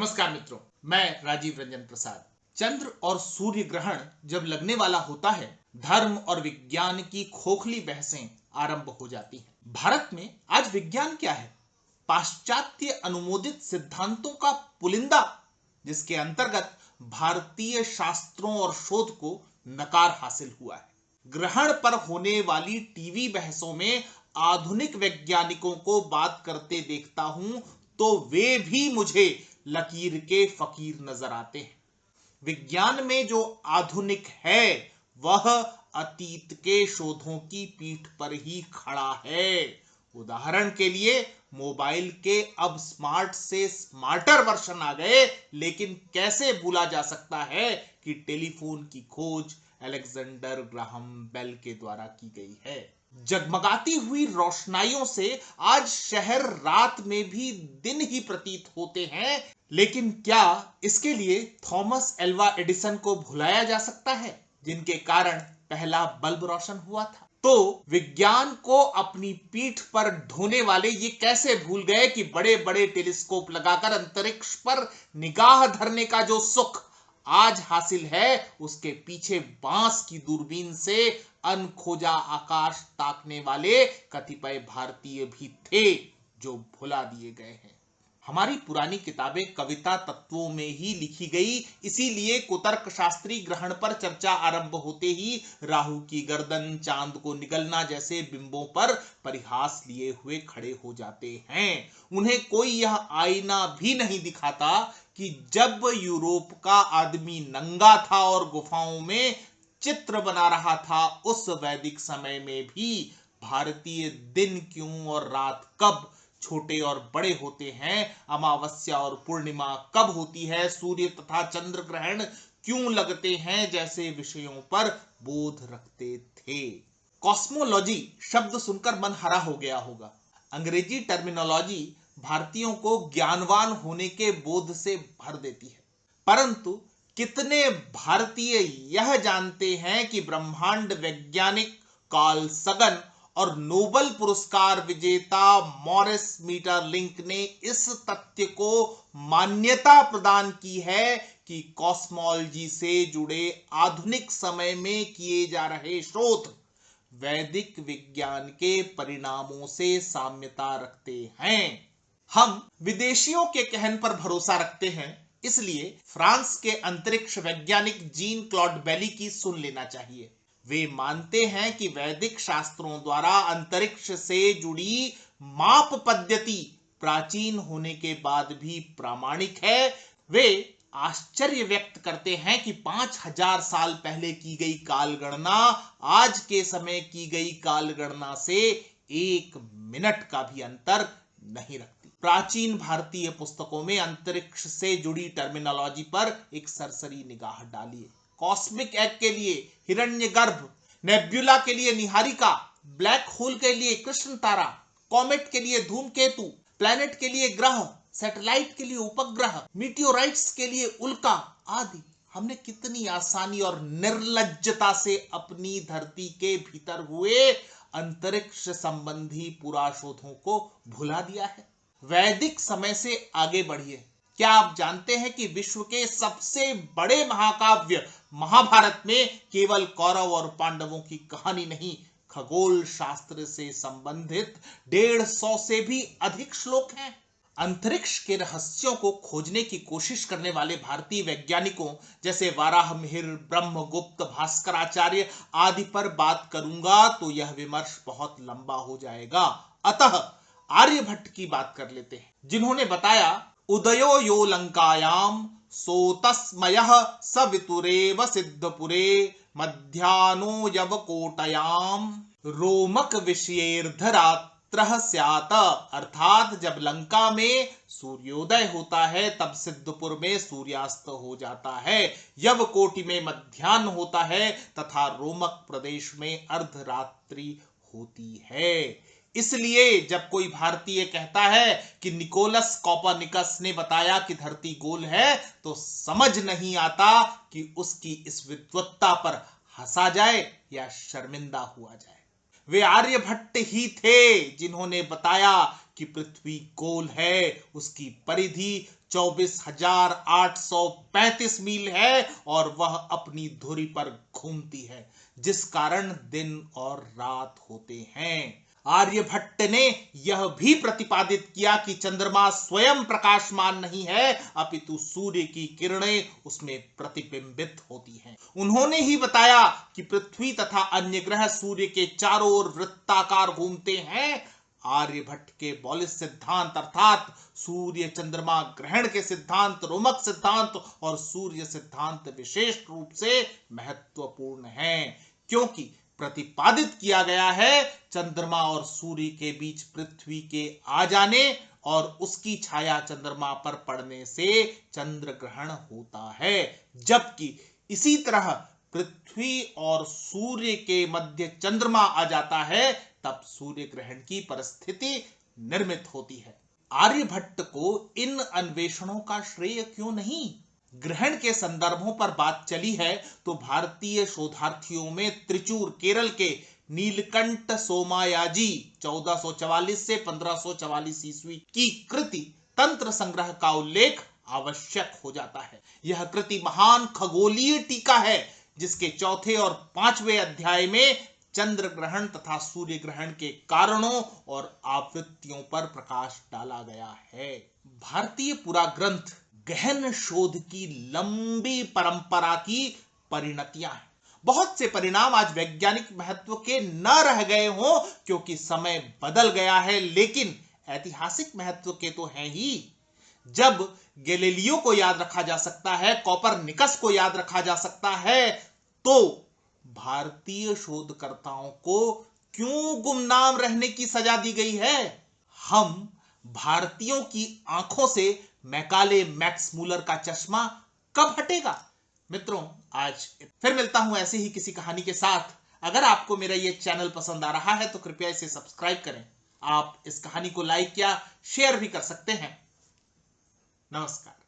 नमस्कार मित्रों, मैं राजीव रंजन प्रसाद। चंद्र और सूर्य ग्रहण जब लगने वाला होता है, धर्म और विज्ञान की खोखली बहसें आरंभ हो जाती हैं। भारत में आज विज्ञान क्या है? पाश्चात्य अनुमोदित सिद्धांतों का पुलिंदा, जिसके अंतर्गत भारतीय शास्त्रों और शोध को नकार हासिल हुआ है। ग्रहण पर होने वाली टीवी बहसों में आधुनिक वैज्ञानिकों को बात करते देखता हूं तो वे भी मुझे लकीर के फकीर नजर आते हैं। विज्ञान में जो आधुनिक है वह अतीत के शोधों की पीठ पर ही खड़ा है। उदाहरण के लिए मोबाइल के अब स्मार्ट से स्मार्टर वर्जन आ गए, लेकिन कैसे भूला जा सकता है कि टेलीफोन की खोज अलेक्जेंडर ग्राहम बेल के द्वारा की गई है। जगमगाती हुई रोशनाइयों से आज शहर रात में भी दिन ही प्रतीत होते हैं, लेकिन क्या इसके लिए थॉमस एल्वा एडिसन को भुलाया जा सकता है, जिनके कारण पहला बल्ब रोशन हुआ था? तो विज्ञान को अपनी पीठ पर ढोने वाले ये कैसे भूल गए कि बड़े बड़े टेलीस्कोप लगाकर अंतरिक्ष पर निगाह धरने का जो सुख आज हासिल है, उसके पीछे बांस की दूरबीन से अनखोजा आकाश ताकने वाले कतिपय भारतीय भी थे जो भुला दिए गए हैं। हमारी पुरानी किताबें कविता तत्वों में ही लिखी गई, इसीलिए कुतर्क शास्त्री ग्रहण पर चर्चा आरंभ होते ही राहु की गर्दन, चांद को निगलना जैसे बिंबों पर परिहास लिए हुए खड़े हो जाते हैं। उन्हें कोई यह आईना भी नहीं दिखाता कि जब यूरोप का आदमी नंगा था और गुफाओं में चित्र बना रहा था, उस वैदिक समय में भी भारतीय दिन क्यों और रात कब छोटे और बड़े होते हैं, अमावस्या और पूर्णिमा कब होती है, सूर्य तथा चंद्र ग्रहण क्यों लगते हैं, जैसे विषयों पर बोध रखते थे। कॉस्मोलॉजी शब्द सुनकर मन हरा हो गया होगा। अंग्रेजी टर्मिनोलॉजी भारतीयों को ज्ञानवान होने के बोध से भर देती है, परंतु कितने भारतीय यह जानते हैं कि ब्रह्मांड वैज्ञानिक कार्ल सगन और नोबेल पुरस्कार विजेता मॉरिस मीटरलिंक ने इस तथ्य को मान्यता प्रदान की है कि कॉस्मोलॉजी से जुड़े आधुनिक समय में किए जा रहे शोध वैदिक विज्ञान के परिणामों से साम्यता रखते हैं। हम विदेशियों के कहन पर भरोसा रखते हैं, इसलिए फ्रांस के अंतरिक्ष वैज्ञानिक जीन क्लॉड बेली की सुन लेना चाहिए। वे मानते हैं कि वैदिक शास्त्रों द्वारा अंतरिक्ष से जुड़ी माप पद्धति प्राचीन होने के बाद भी प्रामाणिक है। वे आश्चर्य व्यक्त करते हैं कि 5000 साल पहले की गई काल गणना आज के समय की गई काल गणना से 1 मिनट का भी अंतर नहीं रखती। प्राचीन भारतीय पुस्तकों में अंतरिक्ष से जुड़ी टर्मिनोलॉजी पर एक सरसरी निगाह डालिए। कॉस्मिक एग के लिए हिरण्यगर्भ, नेब्युला के लिए निहारिका, ब्लैक होल के लिए कृष्ण तारा, कॉमेट के लिए धूमकेतु, प्लैनेट के लिए ग्रह, सैटेलाइट के लिए उपग्रह, मीटियोराइट्स के लिए उल्का आदि हमने कितनी आसानी और निर्लज्जता से अपनी धरती के भीतर हुए अंतरिक्ष संबंधी पुराशोधों को भुला दिया है। वैदिक समय से आगे बढ़िए। क्या आप जानते हैं कि विश्व के सबसे बड़े महाकाव्य महाभारत में केवल कौरव और पांडवों की कहानी नहीं, खगोल शास्त्र से संबंधित 150 से भी अधिक श्लोक हैं। अंतरिक्ष के रहस्यों को खोजने की कोशिश करने वाले भारतीय वैज्ञानिकों जैसे वाराहमिहिर, ब्रह्मगुप्त, भास्कराचार्य आदि पर बात करूंगा तो यह विमर्श बहुत लंबा हो जाएगा। अतः आर्यभट्ट की बात कर लेते हैं, जिन्होंने बताया उदयो यो लंकायाम सोतस्मयः सवितुरेव सिद्धपुरे मध्याह्नो यवकोटयाम रोमक विषयेर्धरात्रः स्यात्। अर्थात जब लंका में सूर्योदय होता है तब सिद्धपुर में सूर्यास्त हो जाता है, यवकोटि में मध्याह्न होता है तथा रोमक प्रदेश में अर्धरात्रि होती है। इसलिए जब कोई भारतीय कहता है कि निकोलस कोपरनिकस ने बताया कि धरती गोल है, तो समझ नहीं आता कि उसकी इस विद्वत्ता पर हंसा जाए या शर्मिंदा हुआ जाए। वे आर्यभट्ट ही थे जिन्होंने बताया कि पृथ्वी गोल है, उसकी परिधि 24,835 मील है और वह अपनी धुरी पर घूमती है, जिस कारण दिन और रात होते हैं। आर्यभट्ट ने यह भी प्रतिपादित किया कि चंद्रमा स्वयं प्रकाशमान नहीं है, अपितु सूर्य की किरणें उसमें प्रतिबिंबित होती हैं। उन्होंने ही बताया कि पृथ्वी तथा अन्य ग्रह सूर्य के चारों ओर वृत्ताकार घूमते हैं। आर्यभट्ट के बौलिश सिद्धांत अर्थात सूर्य चंद्रमा ग्रहण के सिद्धांत, रोमक सिद्धांत और सूर्य सिद्धांत विशेष रूप से महत्वपूर्ण हैं, क्योंकि प्रतिपादित किया गया है चंद्रमा और सूर्य के बीच पृथ्वी के आ जाने और उसकी छाया चंद्रमा पर पड़ने से चंद्र ग्रहण होता है, जबकि इसी तरह पृथ्वी और सूर्य के मध्य चंद्रमा आ जाता है तब सूर्य ग्रहण की परिस्थिति निर्मित होती है। आर्यभट्ट को इन अन्वेषणों का श्रेय क्यों नहीं? ग्रहण के संदर्भों पर बात चली है तो भारतीय शोधार्थियों में त्रिचूर केरल के नीलकंठ सोमायाजी 1444 से 1544 ईस्वी की कृति तंत्र संग्रह का उल्लेख आवश्यक हो जाता है। यह कृति महान खगोलीय टीका है, जिसके चौथे और 5वें अध्याय में चंद्र ग्रहण तथा सूर्य ग्रहण के कारणों और आवृत्तियों पर प्रकाश डाला गया है। भारतीय पुराग्रंथ गहन शोध की लंबी परंपरा की परिणतियां हैं। बहुत से परिणाम आज वैज्ञानिक महत्व के न रह गए हों क्योंकि समय बदल गया है, लेकिन ऐतिहासिक महत्व के तो हैं ही। जब गैलीलियो को याद रखा जा सकता है, कोपरनिकस को याद रखा जा सकता है, तो भारतीय शोधकर्ताओं को क्यों गुमनाम रहने की सजा दी गई है? हम भारतीयों की आंखों से मैकाले मैक्स मूलर का चश्मा कब हटेगा? मित्रों, आज फिर मिलता हूं ऐसे ही किसी कहानी के साथ। अगर आपको मेरा ये चैनल पसंद आ रहा है तो कृपया इसे सब्सक्राइब करें। आप इस कहानी को लाइक या शेयर भी कर सकते हैं। नमस्कार।